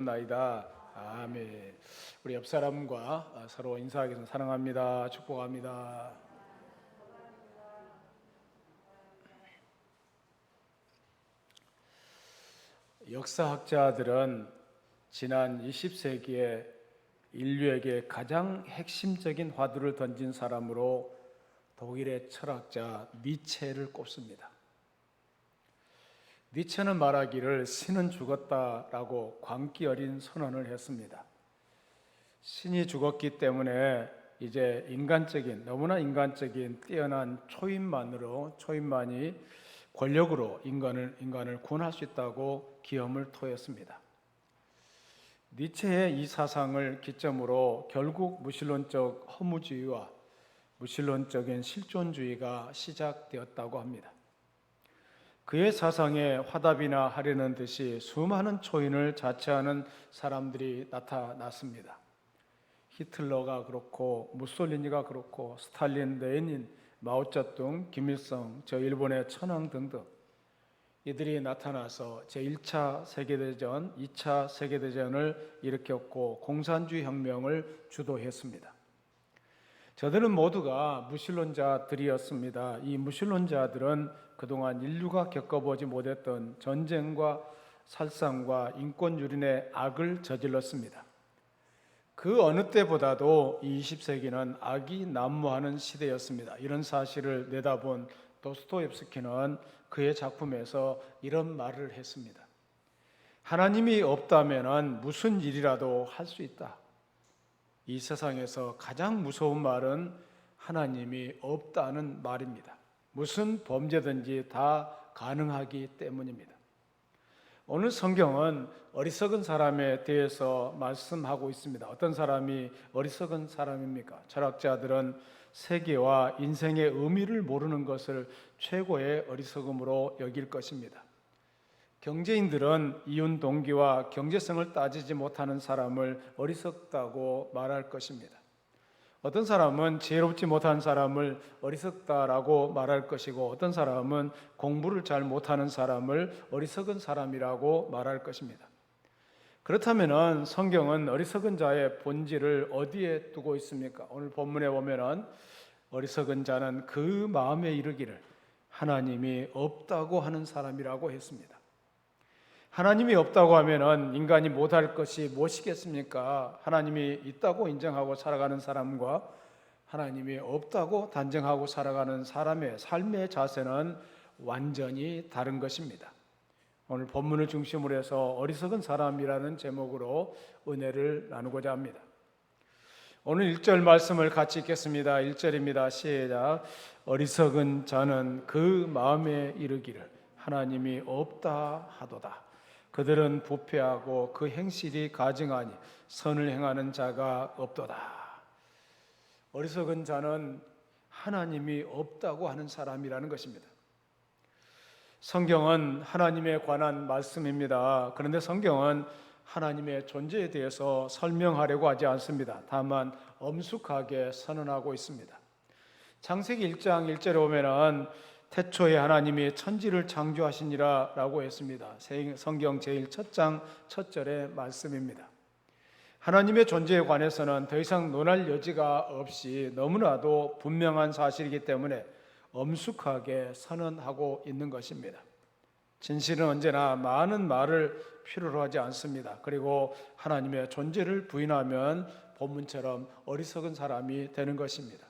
나이다. 아멘. 우리 옆 사람과 서로 인사하기 위해서 사랑합니다. 축복합니다. 역사학자들은 지난 20세기에 인류에게 가장 핵심적인 화두를 던진 사람으로 독일의 철학자 니체를 꼽습니다. 니체는 말하기를 신은 죽었다라고 광기 어린 선언을 했습니다. 신이 죽었기 때문에 이제 너무나 인간적인 뛰어난 초인만이 권력으로 인간을 구원할 수 있다고 기염을 토했습니다. 니체의 이 사상을 기점으로 결국 무신론적 허무주의와 무신론적인 실존주의가 시작되었다고 합니다. 그의 사상에 화답이나 하려는 듯이 수많은 초인을 자처하는 사람들이 나타났습니다. 히틀러가 그렇고 무솔리니가 그렇고 스탈린, 레닌, 마오쩌둥, 김일성, 일본의 천황 등등 이들이 나타나서 제1차 세계대전, 2차 세계대전을 일으켰고 공산주의 혁명을 주도했습니다. 저들은 모두가 무신론자들이었습니다. 이 무신론자들은 그동안 인류가 겪어보지 못했던 전쟁과 살상과 인권유린의 악을 저질렀습니다. 그 어느 때보다도 이 20세기는 악이 난무하는 시대였습니다. 이런 사실을 내다본 도스토옙스키는 그의 작품에서 이런 말을 했습니다. 하나님이 없다면 무슨 일이라도 할 수 있다. 이 세상에서 가장 무서운 말은 하나님이 없다는 말입니다. 무슨 범죄든지 다 가능하기 때문입니다. 오늘 성경은 어리석은 사람에 대해서 말씀하고 있습니다. 어떤 사람이 어리석은 사람입니까? 철학자들은 세계와 인생의 의미를 모르는 것을 최고의 어리석음으로 여길 것입니다. 경제인들은 이윤 동기와 경제성을 따지지 못하는 사람을 어리석다고 말할 것입니다. 어떤 사람은 지혜롭지 못한 사람을 어리석다라고 말할 것이고 어떤 사람은 공부를 잘 못하는 사람을 어리석은 사람이라고 말할 것입니다. 그렇다면 성경은 어리석은 자의 본질을 어디에 두고 있습니까? 오늘 본문에 보면 어리석은 자는 그 마음에 이르기를 하나님이 없다고 하는 사람이라고 했습니다. 하나님이 없다고 하면 인간이 못할 것이 무엇이겠습니까? 하나님이 있다고 인정하고 살아가는 사람과 하나님이 없다고 단정하고 살아가는 사람의 삶의 자세는 완전히 다른 것입니다. 오늘 본문을 중심으로 해서 어리석은 사람이라는 제목으로 은혜를 나누고자 합니다. 오늘 1절 말씀을 같이 읽겠습니다. 1절입니다. 시작. 어리석은 자는 그 마음에 이르기를 하나님이 없다 하도다. 그들은 부패하고 그 행실이 가증하니 선을 행하는 자가 없도다. 어리석은 자는 하나님이 없다고 하는 사람이라는 것입니다. 성경은 하나님에 관한 말씀입니다. 그런데 성경은 하나님의 존재에 대해서 설명하려고 하지 않습니다. 다만 엄숙하게 선언하고 있습니다. 창세기 1장 1절에 보면은 태초에 하나님이 천지를 창조하시니라 라고 했습니다. 성경 제1장 첫 절의 말씀입니다. 하나님의 존재에 관해서는 더 이상 논할 여지가 없이 너무나도 분명한 사실이기 때문에 엄숙하게 선언하고 있는 것입니다. 진실은 언제나 많은 말을 필요로 하지 않습니다. 그리고 하나님의 존재를 부인하면 본문처럼 어리석은 사람이 되는 것입니다.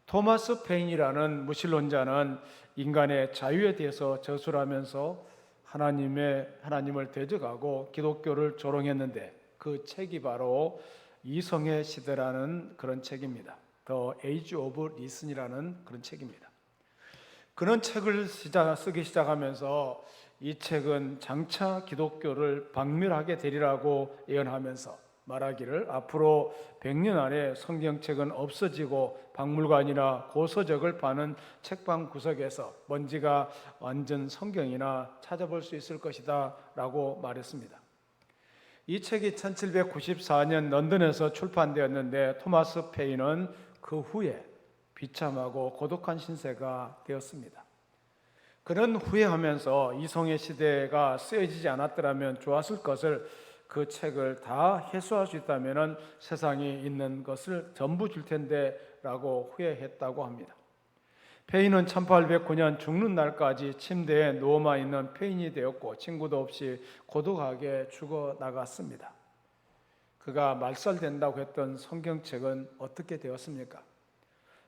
토마스 페인이라는 무신론자는 인간의 자유에 대해서 저술을 하면서 하나님을 대적하고 기독교를 조롱했는데 그 책이 바로 이성의 시대라는 그런 책입니다. The Age of Reason이라는 그런 책입니다. 그런 책을 쓰기 시작하면서 이 책은 장차 기독교를 박멸하게 되리라고 예언하면서 말하기를 앞으로 100년 안에 성경책은 없어지고 박물관이나 고서적을 파는 책방 구석에서 먼지가 완전 성경이나 찾아볼 수 있을 것이다 라고 말했습니다. 이 책이 1794년 런던에서 출판되었는데 토마스 페인은 그 후에 비참하고 고독한 신세가 되었습니다. 그는 후회하면서 이성의 시대가 쓰여지지 않았더라면 좋았을 것을 그 책을 다 해소할 수 있다면 세상에 있는 것을 전부 줄 텐데 라고 후회했다고 합니다. 페인은 1809년 죽는 날까지 침대에 누워만 있는 페인이 되었고 친구도 없이 고독하게 죽어나갔습니다. 그가 말살된다고 했던 성경책은 어떻게 되었습니까?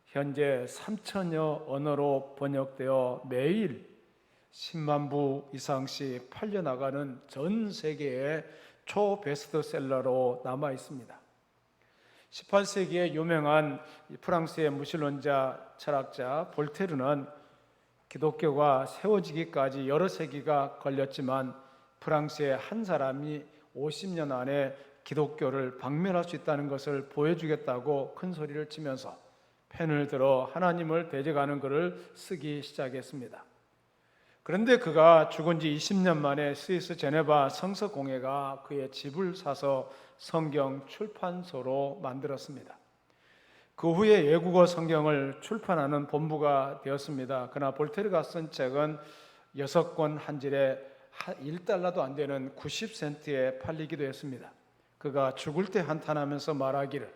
현재 3천여 언어로 번역되어 매일 10만 부 이상씩 팔려나가는 전 세계의 초베스트셀러로 남아 있습니다. 18세기에 유명한 프랑스의 무신론자 철학자 볼테르는 기독교가 세워지기까지 여러 세기가 걸렸지만 프랑스의 한 사람이 50년 안에 기독교를 박멸할 수 있다는 것을 보여주겠다고 큰 소리를 치면서 펜을 들어 하나님을 대적하는 글을 쓰기 시작했습니다. 그런데 그가 죽은 지 20년 만에 스위스 제네바 성서공회가 그의 집을 사서 성경 출판소로 만들었습니다. 그 후에 외국어 성경을 출판하는 본부가 되었습니다. 그러나 볼테르가 쓴 책은 6권 한 질에 1달러도 안 되는 90센트에 팔리기도 했습니다. 그가 죽을 때 한탄하면서 말하기를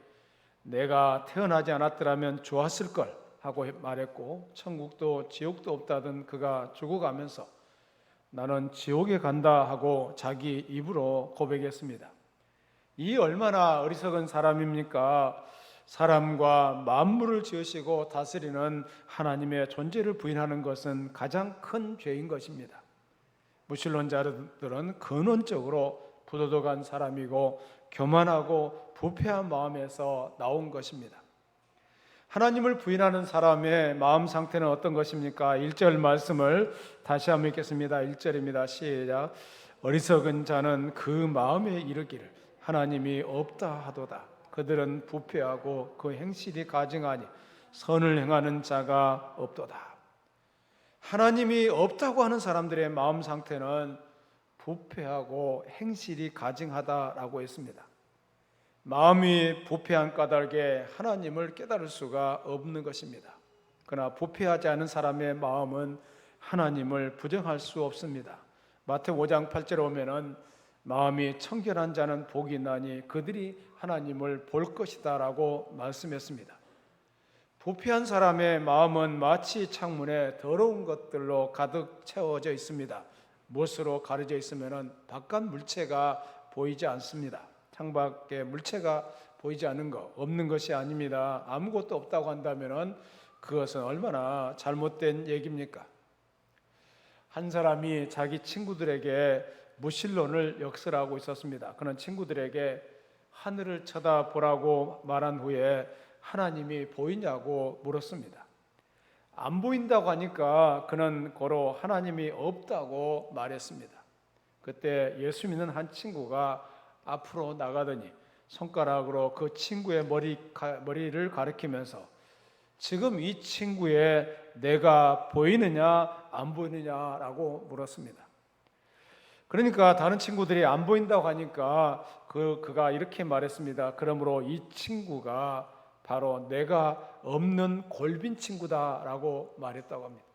내가 태어나지 않았더라면 좋았을 걸 하고 말했고 천국도 지옥도 없다던 그가 죽어가면서 나는 지옥에 간다 하고 자기 입으로 고백했습니다. 이 얼마나 어리석은 사람입니까? 사람과 만물을 지으시고 다스리는 하나님의 존재를 부인하는 것은 가장 큰 죄인 것입니다. 무신론자들은 근원적으로 부도덕한 사람이고 교만하고 부패한 마음에서 나온 것입니다. 하나님을 부인하는 사람의 마음 상태는 어떤 것입니까? 1절 말씀을 다시 한번 읽겠습니다. 1절입니다. 시작. 어리석은 자는 그 마음에 이르기를 하나님이 없다 하도다. 그들은 부패하고 그 행실이 가증하니 선을 행하는 자가 없도다. 하나님이 없다고 하는 사람들의 마음 상태는 부패하고 행실이 가증하다라고 했습니다. 마음이 부패한 까닭에 하나님을 깨달을 수가 없는 것입니다. 그러나 부패하지 않은 사람의 마음은 하나님을 부정할 수 없습니다. 마태복음 5장 8절에 오면은 마음이 청결한 자는 복이 있나니 그들이 하나님을 볼 것이다 라고 말씀했습니다. 부패한 사람의 마음은 마치 창문에 더러운 것들로 가득 채워져 있습니다. 못으로 가려져 있으면 바깥 물체가 보이지 않습니다. 창밖에 물체가 보이지 않는 것, 없는 것이 아닙니다. 아무것도 없다고 한다면 그것은 얼마나 잘못된 얘기입니까? 한 사람이 자기 친구들에게 무신론을 역설하고 있었습니다. 그는 친구들에게 하늘을 쳐다보라고 말한 후에 하나님이 보이냐고 물었습니다. 안 보인다고 하니까 그는 고로 하나님이 없다고 말했습니다. 그때 예수 믿는 한 친구가 앞으로 나가더니 손가락으로 그 친구의 머리를 가리키면서 지금 이 친구의 내가 보이느냐 안 보이느냐라고 물었습니다. 그러니까 다른 친구들이 안 보인다고 하니까 그가 이렇게 말했습니다. 그러므로 이 친구가 바로 내가 없는 골빈 친구다라고 말했다고 합니다.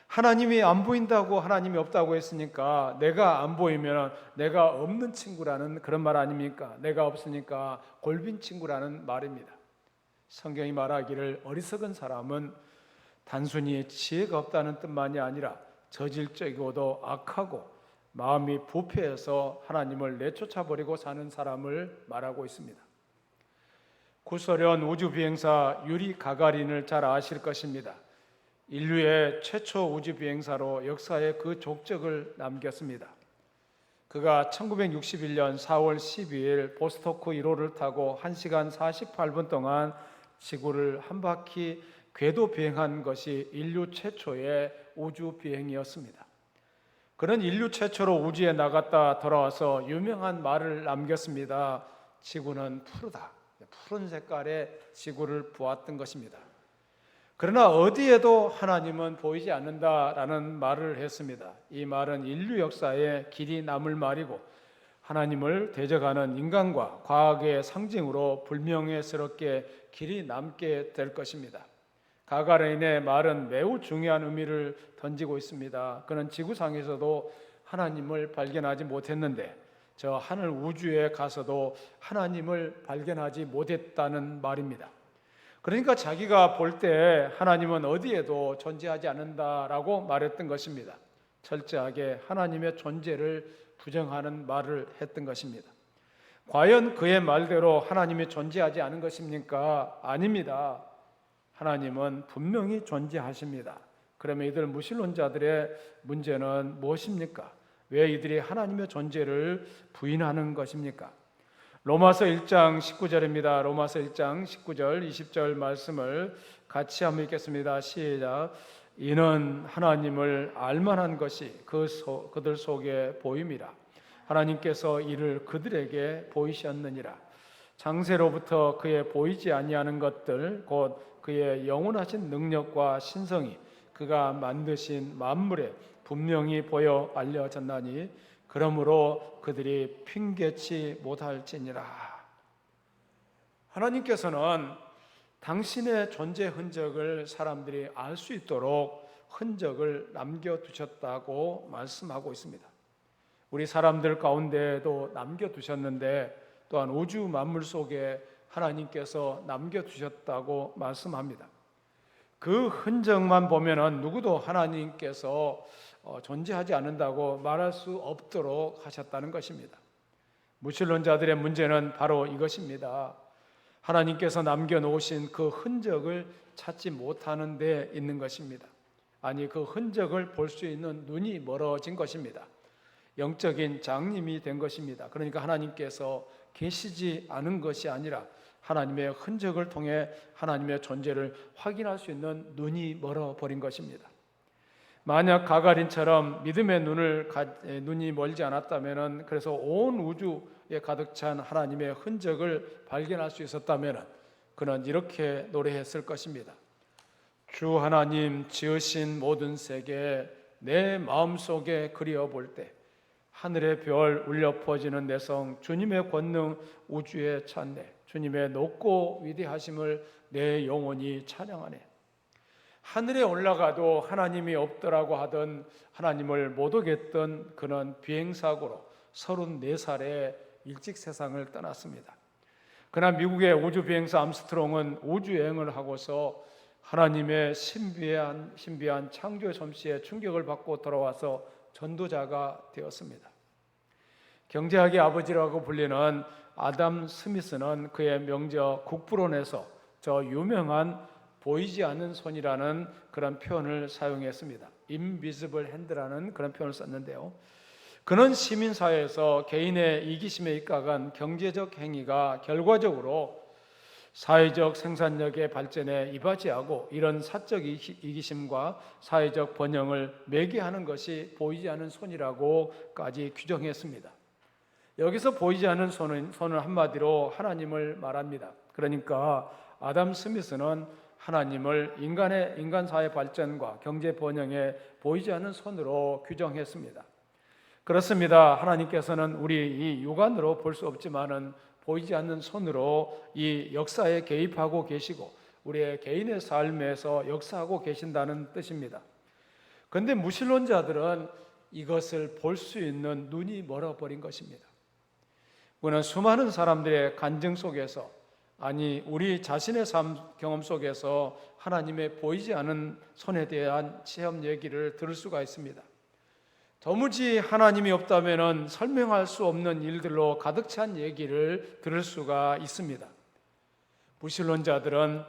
하나님이 안 보인다고 하나님이 없다고 했으니까 내가 안 보이면 내가 없는 친구라는 그런 말 아닙니까? 내가 없으니까 골빈 친구라는 말입니다. 성경이 말하기를 어리석은 사람은 단순히 지혜가 없다는 뜻만이 아니라 저질적이고도 악하고 마음이 부패해서 하나님을 내쫓아버리고 사는 사람을 말하고 있습니다. 구소련 우주비행사 유리 가가린을 잘 아실 것입니다. 인류의 최초 우주비행사로 역사에 그 족적을 남겼습니다. 그가 1961년 4월 12일 보스토크 1호를 타고 1시간 48분 동안 지구를 한 바퀴 궤도 비행한 것이 인류 최초의 우주 비행이었습니다. 그는 인류 최초로 우주에 나갔다 돌아와서 유명한 말을 남겼습니다. 지구는 푸르다. 푸른 색깔의 지구를 보았던 것입니다. 그러나 어디에도 하나님은 보이지 않는다라는 말을 했습니다. 이 말은 인류 역사에 길이 남을 말이고 하나님을 대적하는 인간과 과학의 상징으로 불명예스럽게 길이 남게 될 것입니다. 가가린의 말은 매우 중요한 의미를 던지고 있습니다. 그는 지구상에서도 하나님을 발견하지 못했는데 저 하늘 우주에 가서도 하나님을 발견하지 못했다는 말입니다. 그러니까 자기가 볼 때 하나님은 어디에도 존재하지 않는다라고 말했던 것입니다. 철저하게 하나님의 존재를 부정하는 말을 했던 것입니다. 과연 그의 말대로 하나님이 존재하지 않은 것입니까? 아닙니다. 하나님은 분명히 존재하십니다. 그러면 이들 무신론자들의 문제는 무엇입니까? 왜 이들이 하나님의 존재를 부인하는 것입니까? 로마서 1장 19절입니다. 로마서 1장 19절 20절 말씀을 같이 한번 읽겠습니다. 시작. 이는 하나님을 알만한 것이 그들 속에 보임이라. 하나님께서 이를 그들에게 보이셨느니라. 창세로부터 그의 보이지 아니하는 것들 곧 그의 영원하신 능력과 신성이 그가 만드신 만물에 분명히 보여 알려졌나니 그러므로 그들이 핑계치 못할지니라. 하나님께서는 당신의 존재 흔적을 사람들이 알 수 있도록 흔적을 남겨두셨다고 말씀하고 있습니다. 우리 사람들 가운데에도 남겨두셨는데 또한 우주 만물 속에 하나님께서 남겨두셨다고 말씀합니다. 그 흔적만 보면은 누구도 하나님께서 존재하지 않는다고 말할 수 없도록 하셨다는 것입니다. 무신론자들의 문제는 바로 이것입니다. 하나님께서 남겨놓으신 그 흔적을 찾지 못하는 데 있는 것입니다. 아니, 그 흔적을 볼 수 있는 눈이 멀어진 것입니다. 영적인 장님이 된 것입니다. 그러니까 하나님께서 계시지 않은 것이 아니라 하나님의 흔적을 통해 하나님의 존재를 확인할 수 있는 눈이 멀어버린 것입니다. 만약 가가린처럼 믿음의 눈이 멀지 않았다면, 그래서 온 우주에 가득 찬 하나님의 흔적을 발견할 수 있었다면 그는 이렇게 노래했을 것입니다. 주 하나님 지으신 모든 세계 내 마음속에 그리어볼 때 하늘의 별 울려 퍼지는 내성 주님의 권능 우주에 찬네. 주님의 높고 위대하심을 내 영혼이 찬양하네. 하늘에 올라가도 하나님이 없더라고 하던 하나님을 못 오겠던 그는 비행사고로 34살에 일찍 세상을 떠났습니다. 그러나 미국의 우주비행사 암스트롱은 우주여행을 하고서 하나님의 신비한 창조의 솜씨에 충격을 받고 돌아와서 전도자가 되었습니다. 경제학의 아버지라고 불리는 아담 스미스는 그의 명저 국부론에서 저 유명한 보이지 않는 손이라는 그런 표현을 사용했습니다. invisible hand라는 그런 표현을 썼는데요. 그는 시민사회에서 개인의 이기심에 입각한 경제적 행위가 결과적으로 사회적 생산력의 발전에 이바지하고 이런 사적 이기심과 사회적 번영을 매개하는 것이 보이지 않는 손이라고까지 규정했습니다. 여기서 보이지 않는 손은 한마디로 하나님을 말합니다. 그러니까 아담 스미스는 하나님을 인간 사회 발전과 경제 번영에 보이지 않는 손으로 규정했습니다. 그렇습니다. 하나님께서는 우리 이 육안으로 볼 수 없지만은 보이지 않는 손으로 이 역사에 개입하고 계시고 우리의 개인의 삶에서 역사하고 계신다는 뜻입니다. 그런데 무신론자들은 이것을 볼 수 있는 눈이 멀어버린 것입니다. 우리는 수많은 사람들의 간증 속에서, 아니 우리 자신의 삶 경험 속에서 하나님의 보이지 않은 손에 대한 체험 얘기를 들을 수가 있습니다. 도무지 하나님이 없다면 설명할 수 없는 일들로 가득 찬 얘기를 들을 수가 있습니다. 무신론자들은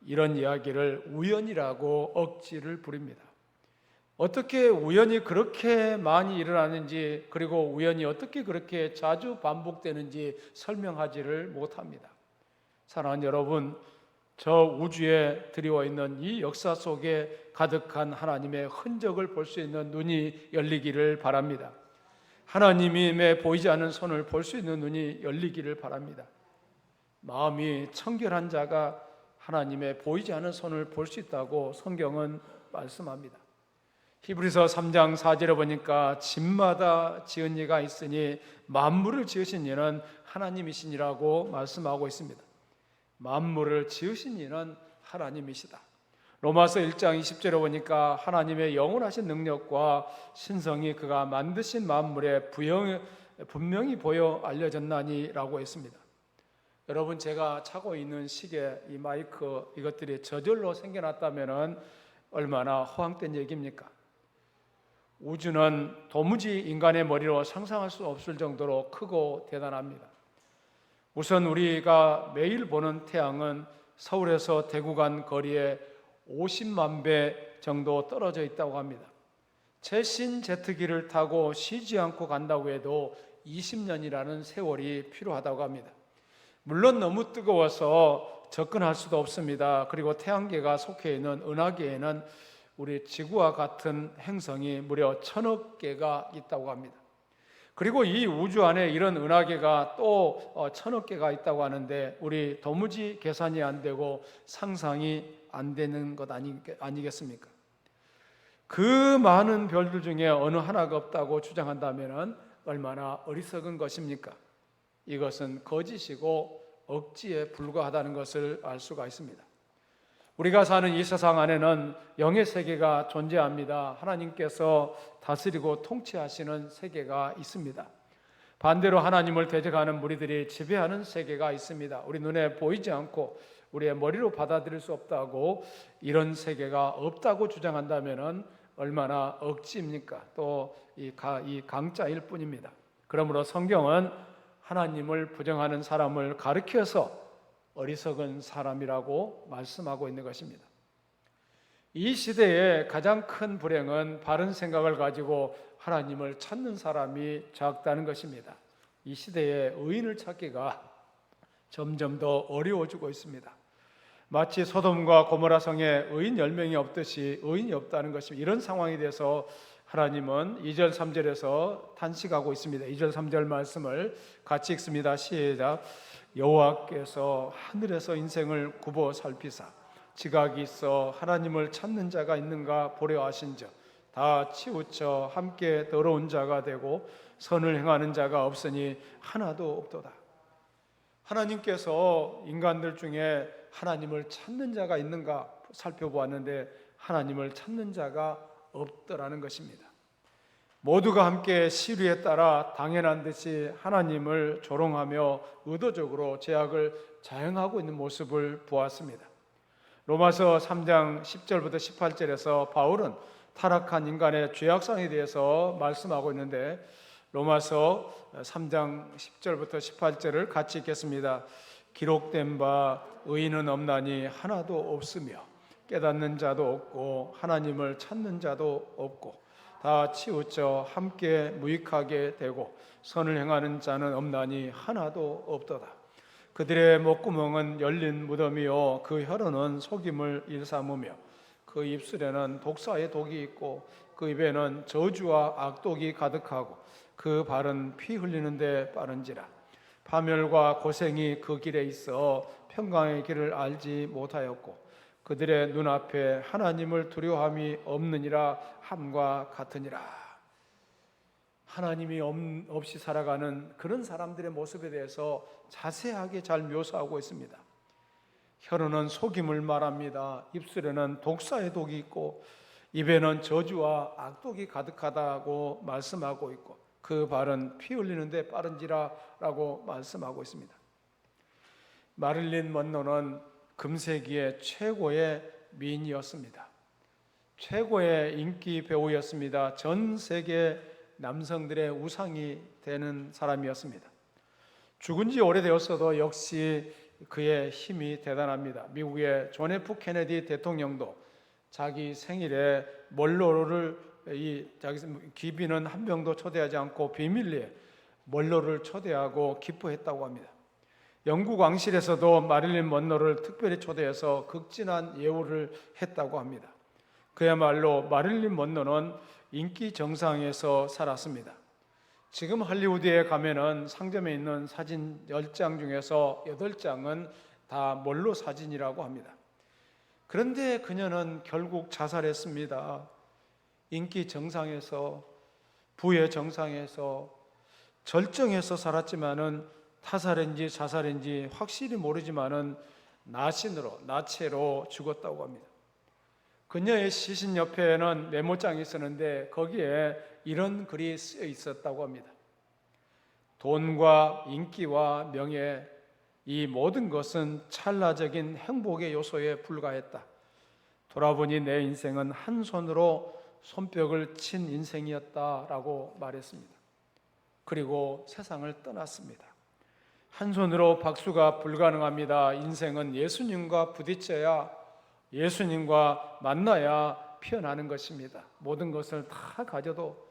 이런 이야기를 우연이라고 억지를 부립니다. 어떻게 우연이 그렇게 많이 일어나는지, 그리고 우연이 어떻게 그렇게 자주 반복되는지 설명하지를 못합니다. 사랑하는 여러분, 저 우주에 드리워 있는 이 역사 속에 가득한 하나님의 흔적을 볼 수 있는 눈이 열리기를 바랍니다. 하나님의 보이지 않는 손을 볼 수 있는 눈이 열리기를 바랍니다. 마음이 청결한 자가 하나님의 보이지 않는 손을 볼 수 있다고 성경은 말씀합니다. 히브리서 3장 4절에 보니까 집마다 지은 이가 있으니 만물을 지으신 이는 하나님이시니라고 말씀하고 있습니다. 만물을 지으신 이는 하나님이시다. 로마서 1장 20절에 보니까 하나님의 영원하신 능력과 신성이 그가 만드신 만물에 분명히 보여 알려졌나니라고 했습니다. 여러분, 제가 차고 있는 시계, 이 마이크, 이것들이 저절로 생겨났다면 얼마나 허황된 얘기입니까? 우주는 도무지 인간의 머리로 상상할 수 없을 정도로 크고 대단합니다. 우선 우리가 매일 보는 태양은 서울에서 대구 간 거리에 50만 배 정도 떨어져 있다고 합니다. 최신 제트기를 타고 쉬지 않고 간다고 해도 20년이라는 세월이 필요하다고 합니다. 물론 너무 뜨거워서 접근할 수도 없습니다. 그리고 태양계가 속해 있는 은하계에는 우리 지구와 같은 행성이 무려 1000억 개가 있다고 합니다. 그리고 이 우주 안에 이런 은하계가 또 1000억 개가 있다고 하는데 우리 도무지 계산이 안 되고 상상이 안 되는 것 아니겠습니까? 그 많은 별들 중에 어느 하나가 없다고 주장한다면 얼마나 어리석은 것입니까? 이것은 거짓이고 억지에 불과하다는 것을 알 수가 있습니다. 우리가 사는 이 세상 안에는 영의 세계가 존재합니다. 하나님께서 다스리고 통치하시는 세계가 있습니다. 반대로 하나님을 대적하는 무리들이 지배하는 세계가 있습니다. 우리 눈에 보이지 않고 우리의 머리로 받아들일 수 없다고, 이런 세계가 없다고 주장한다면 얼마나 억지입니까? 또 이 강짜일 뿐입니다. 그러므로 성경은 하나님을 부정하는 사람을 가리켜서 어리석은 사람이라고 말씀하고 있는 것입니다. 이 시대의 가장 큰 불행은 바른 생각을 가지고 하나님을 찾는 사람이 적다는 것입니다. 이 시대에 의인을 찾기가 점점 더 어려워지고 있습니다. 마치 소돔과 고모라 성에 의인 10명이 없듯이 의인이 없다는 것입니다. 이런 상황에 대해서 하나님은 2절 3절에서 탄식하고 있습니다. 2절 3절 말씀을 같이 읽습니다. 시작. 여호와께서 하늘에서 인생을 굽어 살피사 지각이 있어 하나님을 찾는 자가 있는가 보려 하신즉 다 치우쳐 함께 더러운 자가 되고 선을 행하는 자가 없으니 하나도 없도다. 하나님께서 인간들 중에 하나님을 찾는 자가 있는가 살펴보았는데 하나님을 찾는 자가 없더라는 것입니다. 모두가 함께 시류에 따라 당연한 듯이 하나님을 조롱하며 의도적으로 죄악을 자행하고 있는 모습을 보았습니다. 로마서 3장 10절부터 18절에서 바울은 타락한 인간의 죄악상에 대해서 말씀하고 있는데 로마서 3장 10절부터 18절을 같이 읽겠습니다. 기록된 바 의인은 없나니 하나도 없으며 깨닫는 자도 없고 하나님을 찾는 자도 없고 다 치우쳐 함께 무익하게 되고 선을 행하는 자는 없나니 하나도 없도다. 그들의 목구멍은 열린 무덤이요 그 혀로는 속임을 일삼으며 그 입술에는 독사의 독이 있고 그 입에는 저주와 악독이 가득하고 그 발은 피 흘리는 데 빠른지라. 파멸과 고생이 그 길에 있어 평강의 길을 알지 못하였고 그들의 눈앞에 하나님을 두려워함이 없느니라 함과 같으니라. 하나님이 없이 살아가는 그런 사람들의 모습에 대해서 자세하게 잘 묘사하고 있습니다. 혀로는 속임을 말합니다. 입술에는 독사의 독이 있고 입에는 저주와 악독이 가득하다고 말씀하고 있고 그 발은 피 흘리는 데 빠른지라 라고 말씀하고 있습니다. 마릴린 먼로는 금세기의 최고의 미인이었습니다. 최고의 인기 배우였습니다. 전 세계 남성들의 우상이 되는 사람이었습니다. 죽은 지 오래되었어도 역시 그의 힘이 대단합니다. 미국의 존 F 케네디 대통령도 자기 생일에 멀로를 자기 귀비는 한 명도 초대하지 않고 비밀리에 멀로를 초대하고 기뻐했다고 합니다. 영국 왕실에서도 마릴린 먼로를 특별히 초대해서 극진한 예우를 했다고 합니다. 그야말로 마릴린 먼로는 인기 정상에서 살았습니다. 지금 할리우드에 가면은 상점에 있는 사진 10장 중에서 8장은 다 먼로 사진이라고 합니다. 그런데 그녀는 결국 자살했습니다. 인기 정상에서, 부의 정상에서, 절정에서 살았지만은 타살인지 자살인지 확실히 모르지만은 나체로 죽었다고 합니다. 그녀의 시신 옆에는 메모장이 있었는데 거기에 이런 글이 쓰여 있었다고 합니다. 돈과 인기와 명예, 이 모든 것은 찰나적인 행복의 요소에 불과했다. 돌아보니 내 인생은 한 손으로 손뼉을 친 인생이었다라고 말했습니다. 그리고 세상을 떠났습니다. 한 손으로 박수가 불가능합니다. 인생은 예수님과 부딪혀야, 예수님과 만나야 피어나는 것입니다. 모든 것을 다 가져도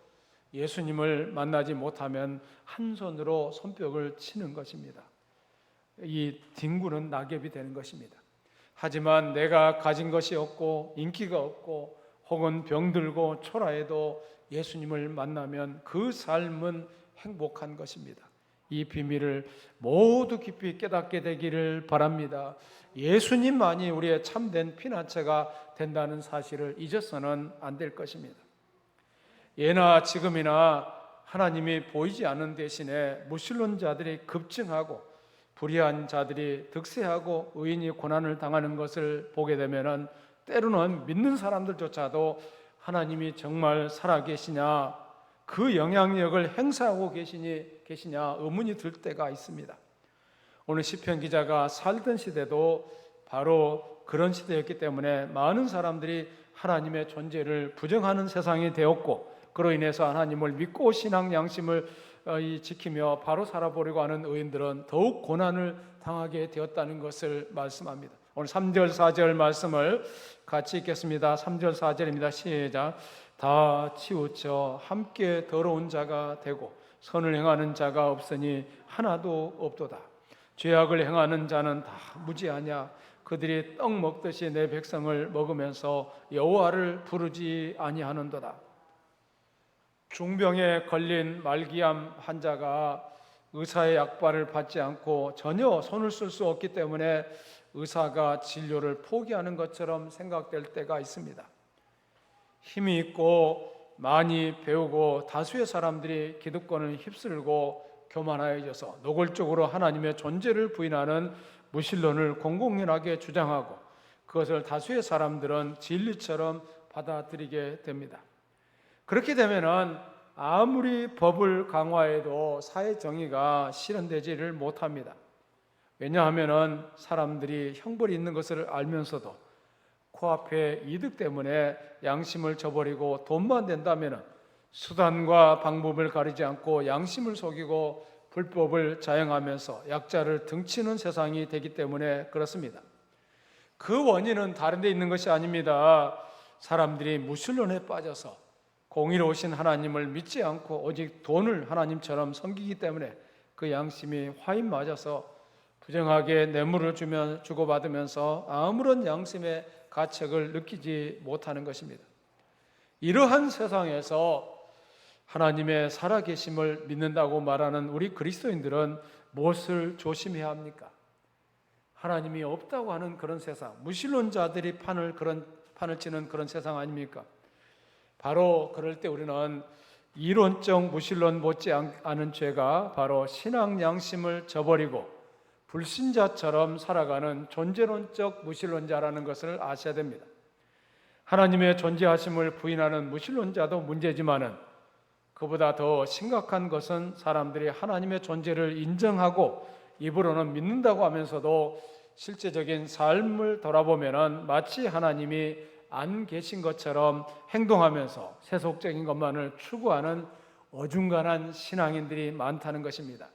예수님을 만나지 못하면 한 손으로 손뼉을 치는 것입니다. 이 뒹구는 낙엽이 되는 것입니다. 하지만 내가 가진 것이 없고 인기가 없고 혹은 병들고 초라해도 예수님을 만나면 그 삶은 행복한 것입니다. 이 비밀을 모두 깊이 깨닫게 되기를 바랍니다. 예수님만이 우리의 참된 피난처가 된다는 사실을 잊어서는 안 될 것입니다. 예나 지금이나 하나님이 보이지 않는 대신에 무신론자들이 급증하고 불의한 자들이 득세하고 의인이 고난을 당하는 것을 보게 되면 때로는 믿는 사람들조차도 하나님이 정말 살아계시냐, 그 영향력을 행사하고 계시냐 의문이 들 때가 있습니다. 오늘 시편 기자가 살던 시대도 바로 그런 시대였기 때문에 많은 사람들이 하나님의 존재를 부정하는 세상이 되었고, 그로 인해서 하나님을 믿고 신앙 양심을 지키며 바로 살아보려고 하는 의인들은 더욱 고난을 당하게 되었다는 것을 말씀합니다. 오늘 3절 4절 말씀을 같이 읽겠습니다. 3절 4절입니다. 시작. 다 치우쳐 함께 더러운 자가 되고 선을 행하는 자가 없으니 하나도 없도다. 죄악을 행하는 자는 다 무지하냐. 그들이 떡 먹듯이 내 백성을 먹으면서 여호와를 부르지 아니하는도다. 중병에 걸린 말기암 환자가 의사의 약발을 받지 않고 전혀 손을 쓸 수 없기 때문에 의사가 진료를 포기하는 것처럼 생각될 때가 있습니다. 힘이 있고 많이 배우고 다수의 사람들이 기득권을 휩쓸고 교만하여져서 노골적으로 하나님의 존재를 부인하는 무신론을 공공연하게 주장하고 그것을 다수의 사람들은 진리처럼 받아들이게 됩니다. 그렇게 되면은 아무리 법을 강화해도 사회 정의가 실현되지를 못합니다. 왜냐하면은 사람들이 형벌이 있는 것을 알면서도 코앞에 이득 때문에 양심을 저버리고 돈만 된다면은 수단과 방법을 가리지 않고 양심을 속이고 불법을 자행하면서 약자를 등치는 세상이 되기 때문에 그렇습니다. 그 원인은 다른 데 있는 것이 아닙니다. 사람들이 무신론에 빠져서 공의로우신 하나님을 믿지 않고 오직 돈을 하나님처럼 섬기기 때문에 그 양심이 화인 맞아서 부정하게 뇌물을 주고받으면서 아무런 양심의 가책을 느끼지 못하는 것입니다. 이러한 세상에서 하나님의 살아계심을 믿는다고 말하는 우리 그리스도인들은 무엇을 조심해야 합니까? 하나님이 없다고 하는 그런 세상, 무신론자들이 판을 치는 그런 세상 아닙니까? 바로 그럴 때 우리는 이론적 무신론 못지 않은 죄가 바로 신앙 양심을 저버리고 불신자처럼 살아가는 존재론적 무신론자라는 것을 아셔야 됩니다. 하나님의 존재하심을 부인하는 무신론자도 문제지만은 그보다 더 심각한 것은 사람들이 하나님의 존재를 인정하고 입으로는 믿는다고 하면서도 실제적인 삶을 돌아보면은 마치 하나님이 안 계신 것처럼 행동하면서 세속적인 것만을 추구하는 어중간한 신앙인들이 많다는 것입니다.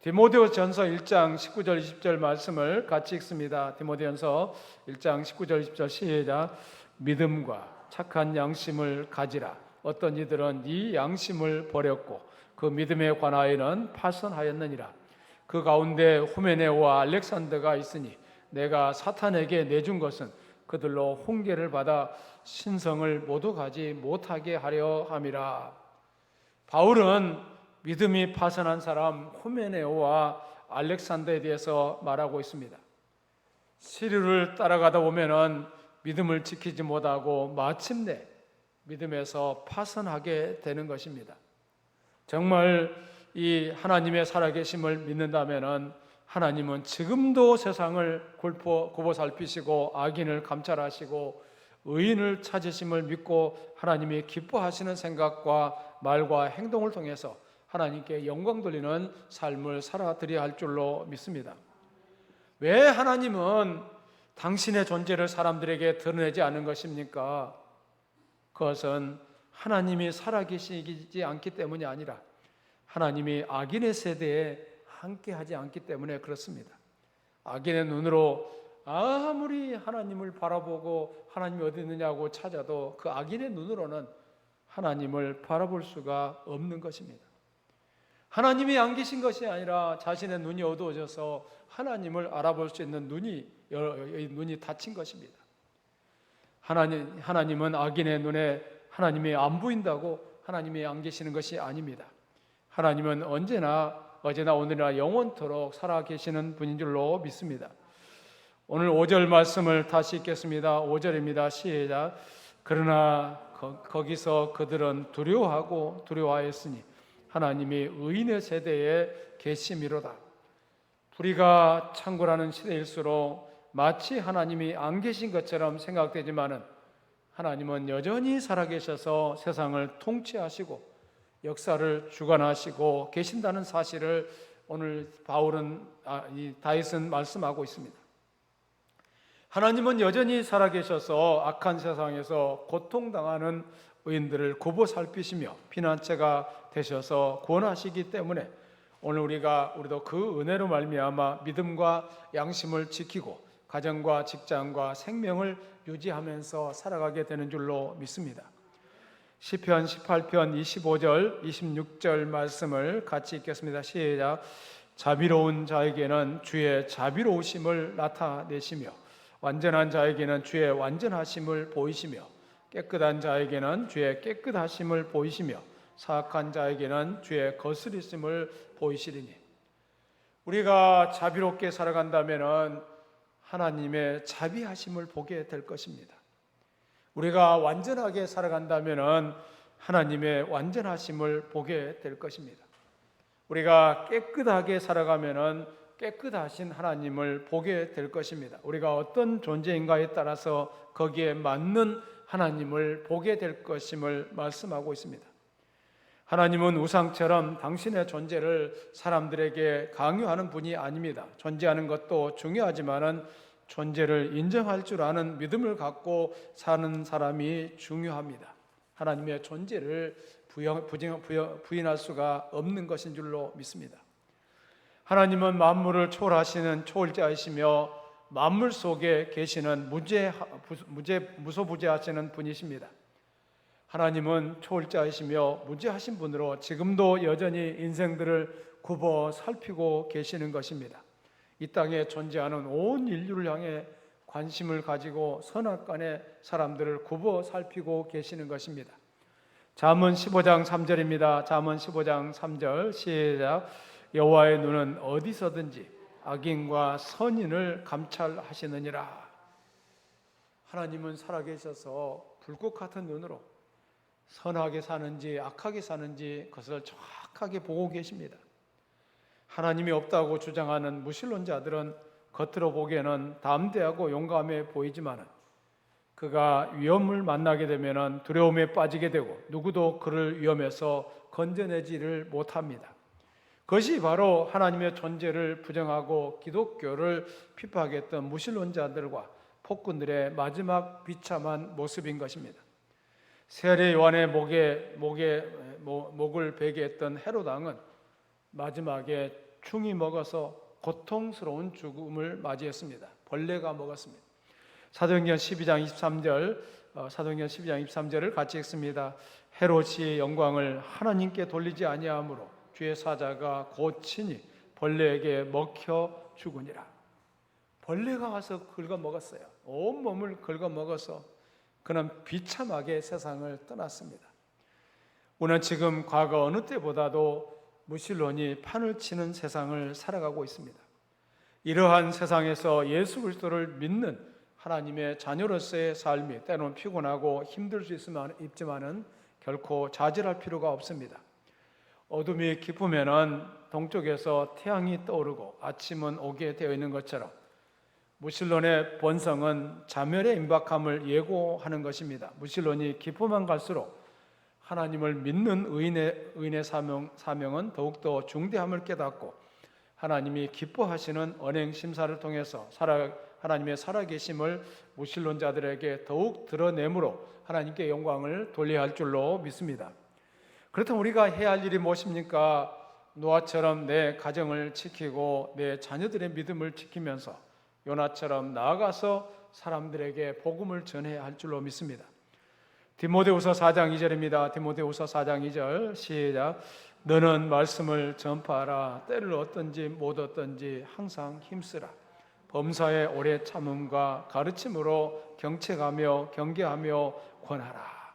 디모데전서 1장 19절 20절 말씀을 같이 읽습니다. 디모데전서 1장 19절 20절 시작. 믿음과 착한 양심을 가지라. 어떤 이들은 이 양심을 버렸고 그 믿음에 관하여는 파선하였느니라. 그 가운데 후메네오와 알렉산더가 있으니 내가 사탄에게 내준 것은 그들로 훈계를 받아 신성을 모두 가지 못하게 하려 함이라. 바울은 믿음이 파선한 사람 후메네오와 알렉산더에 대해서 말하고 있습니다. 시류를 따라가다 보면은 믿음을 지키지 못하고 마침내 믿음에서 파선하게 되는 것입니다. 정말 이 하나님의 살아계심을 믿는다면은 하나님은 지금도 세상을 굽어 살피시고 악인을 감찰하시고 의인을 찾으심을 믿고 하나님이 기뻐하시는 생각과 말과 행동을 통해서 하나님께 영광 돌리는 삶을 살아드려야 할 줄로 믿습니다. 왜 하나님은 당신의 존재를 사람들에게 드러내지 않은 것입니까? 그것은 하나님이 살아계시지 않기 때문이 아니라 하나님이 악인의 세대에 함께하지 않기 때문에 그렇습니다. 악인의 눈으로 아무리 하나님을 바라보고 하나님이 어디 있느냐고 찾아도 그 악인의 눈으로는 하나님을 바라볼 수가 없는 것입니다. 하나님이 안 계신 것이 아니라 자신의 눈이 어두워져서 하나님을 알아볼 수 있는 눈이 닫힌 것입니다. 하나님은 악인의 눈에 하나님이 안 보인다고 하나님이 안 계시는 것이 아닙니다. 하나님은 언제나 어제나 오늘이나 영원토록 살아계시는 분인 줄로 믿습니다. 오늘 5절 말씀을 다시 읽겠습니다. 5절입니다. 시작. 그러나 거기서 그들은 두려워하고 두려워하였으니 하나님이 의인의 세대에 계심이로다. 불의가 창궐하는 시대일수록 마치 하나님이 안 계신 것처럼 생각되지만은 하나님은 여전히 살아계셔서 세상을 통치하시고 역사를 주관하시고 계신다는 사실을 오늘 다윗은 말씀하고 있습니다. 하나님은 여전히 살아계셔서 악한 세상에서 고통당하는 의인들을 굽어 살피시며 피난처가 되셔서 구원하시기 때문에 오늘 우리도 그 은혜로 말미암아 믿음과 양심을 지키고 가정과 직장과 생명을 유지하면서 살아가게 되는 줄로 믿습니다. 시편 18편 25절 26절 말씀을 같이 읽겠습니다. 시작. 자비로운 자에게는 주의 자비로우심을 나타내시며 완전한 자에게는 주의 완전하심을 보이시며 깨끗한 자에게는 주의 깨끗하심을 보이시며 사악한 자에게는 주의 거스리심을 보이시리니. 우리가 자비롭게 살아간다면 하나님의 자비하심을 보게 될 것입니다. 우리가 완전하게 살아간다면 하나님의 완전하심을 보게 될 것입니다. 우리가 깨끗하게 살아가면 깨끗하신 하나님을 보게 될 것입니다. 우리가 어떤 존재인가에 따라서 거기에 맞는 하나님을 보게 될 것임을 말씀하고 있습니다. 하나님은 우상처럼 당신의 존재를 사람들에게 강요하는 분이 아닙니다. 존재하는 것도 중요하지만은 존재를 인정할 줄 아는 믿음을 갖고 사는 사람이 중요합니다. 하나님의 존재를 부인할 수가 없는 것인 줄로 믿습니다. 하나님은 만물을 초월하시는 초월자이시며 만물 속에 계시는 무소부재하시는 분이십니다. 하나님은 초월자이시며 무죄하신 분으로 지금도 여전히 인생들을 굽어 살피고 계시는 것입니다. 이 땅에 존재하는 온 인류를 향해 관심을 가지고 선악간의 사람들을 굽어 살피고 계시는 것입니다. 잠언 15장 3절입니다. 잠언 15장 3절 시작. 여호와의 눈은 어디서든지 악인과 선인을 감찰하시느니라. 하나님은 살아계셔서 불꽃 같은 눈으로 선하게 사는지 악하게 사는지 그것을 정확하게 보고 계십니다. 하나님이 없다고 주장하는 무신론자들은 겉으로 보기에는 담대하고 용감해 보이지만 그가 위험을 만나게 되면 두려움에 빠지게 되고 누구도 그를 위험에서 건져내지를 못합니다. 그것이 바로 하나님의 존재를 부정하고 기독교를 핍박했던 무신론자들과 폭군들의 마지막 비참한 모습인 것입니다. 세례 요한의 목을 베게 했던 헤롯 왕은 마지막에 충이 먹어서 고통스러운 죽음을 맞이했습니다. 벌레가 먹었습니다. 사도행전 12장 23절을 같이 읽습니다. 헤롯이 영광을 하나님께 돌리지 아니하므로 주의 사자가 곧 친히 벌레에게 먹혀 죽으니라. 벌레가 와서 긁어먹었어요. 온 몸을 긁어먹어서 그는 비참하게 세상을 떠났습니다. 우리는 지금 과거 어느 때보다도 무신론이 판을 치는 세상을 살아가고 있습니다. 이러한 세상에서 예수 그리스도를 믿는 하나님의 자녀로서의 삶이 때로는 피곤하고 힘들 수 있지만은 결코 좌절할 필요가 없습니다. 어둠이 깊으면은 동쪽에서 태양이 떠오르고 아침은 오게 되어 있는 것처럼 무신론의 본성은 자멸의 임박함을 예고하는 것입니다. 무신론이 깊으면 갈수록 하나님을 믿는 의인의 사명은 더욱더 중대함을 깨닫고 하나님이 기뻐하시는 언행 심사를 통해서 하나님의 살아계심을 무신론자들에게 더욱 드러내므로 하나님께 영광을 돌려야 할 줄로 믿습니다. 그렇다면 우리가 해야 할 일이 무엇입니까? 노아처럼 내 가정을 지키고 내 자녀들의 믿음을 지키면서 요나처럼 나아가서 사람들에게 복음을 전해야 할 줄로 믿습니다. 디모데후서 4장 2절입니다. 디모데후서 4장 2절 시작. 너는 말씀을 전파하라. 때를 얻든지 못 얻든지 항상 힘쓰라. 범사에 오래 참음과 가르침으로 경책하며 경계하며 권하라.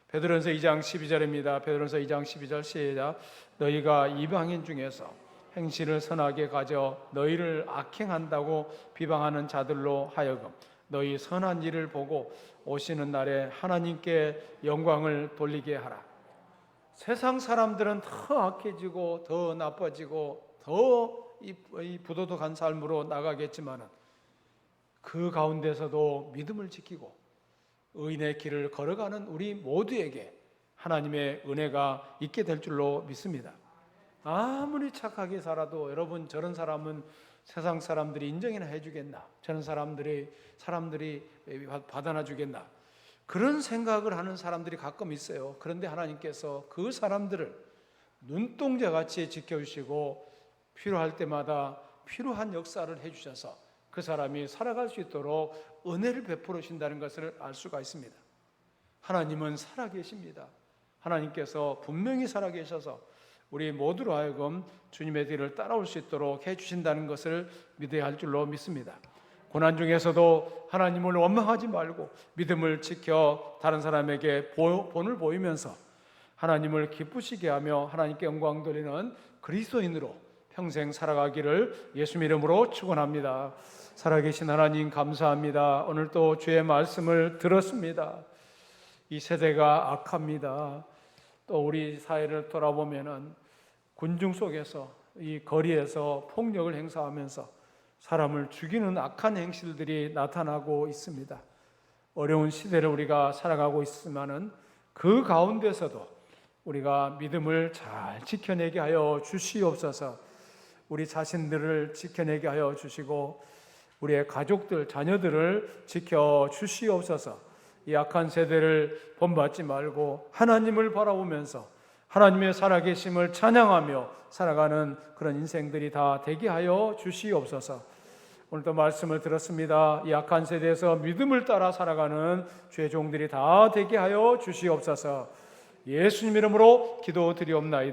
베드로전서 2장 12절입니다. 베드로전서 2장 12절 시작. 너희가 이방인 중에서 행실을 선하게 가져 너희를 악행한다고 비방하는 자들로 하여금 너희 선한 일을 보고 오시는 날에 하나님께 영광을 돌리게 하라. 세상 사람들은 더 악해지고 더 나빠지고 더 이 부도덕한 삶으로 나가겠지만 그 가운데서도 믿음을 지키고 의인의 길을 걸어가는 우리 모두에게 하나님의 은혜가 있게 될 줄로 믿습니다. 아무리 착하게 살아도 여러분 저런 사람은 세상 사람들이 인정이나 해주겠나? 저런 사람들이 받아놔 주겠나? 그런 생각을 하는 사람들이 가끔 있어요. 그런데 하나님께서 그 사람들을 눈동자같이 지켜주시고 필요할 때마다 필요한 역사를 해주셔서 그 사람이 살아갈 수 있도록 은혜를 베풀어 주신다는 것을 알 수가 있습니다. 하나님은 살아계십니다. 하나님께서 분명히 살아계셔서 우리 모두로 하여금 주님의 뒤를 따라올 수 있도록 해주신다는 것을 믿어야 할 줄로 믿습니다. 고난 중에서도 하나님을 원망하지 말고 믿음을 지켜 다른 사람에게 본을 보이면서 하나님을 기쁘시게 하며 하나님께 영광 돌리는 그리스도인으로 평생 살아가기를 예수 이름으로 축원합니다. 살아계신 하나님 감사합니다. 오늘 또 주의 말씀을 들었습니다. 이 세대가 악합니다. 또 우리 사회를 돌아보면은 군중 속에서 이 거리에서 폭력을 행사하면서 사람을 죽이는 악한 행실들이 나타나고 있습니다. 어려운 시대를 우리가 살아가고 있지만은 그 가운데서도 우리가 믿음을 잘 지켜내게 하여 주시옵소서. 우리 자신들을 지켜내게 하여 주시고 우리의 가족들, 자녀들을 지켜 주시옵소서. 이 악한 세대를 본받지 말고 하나님을 바라보면서 하나님의 살아계심을 찬양하며 살아가는 그런 인생들이 다 되게 하여 주시옵소서. 오늘도 말씀을 들었습니다. 이 악한 세대에서 믿음을 따라 살아가는 주의 종들이 다 되게 하여 주시옵소서. 예수님 이름으로 기도드리옵나이다.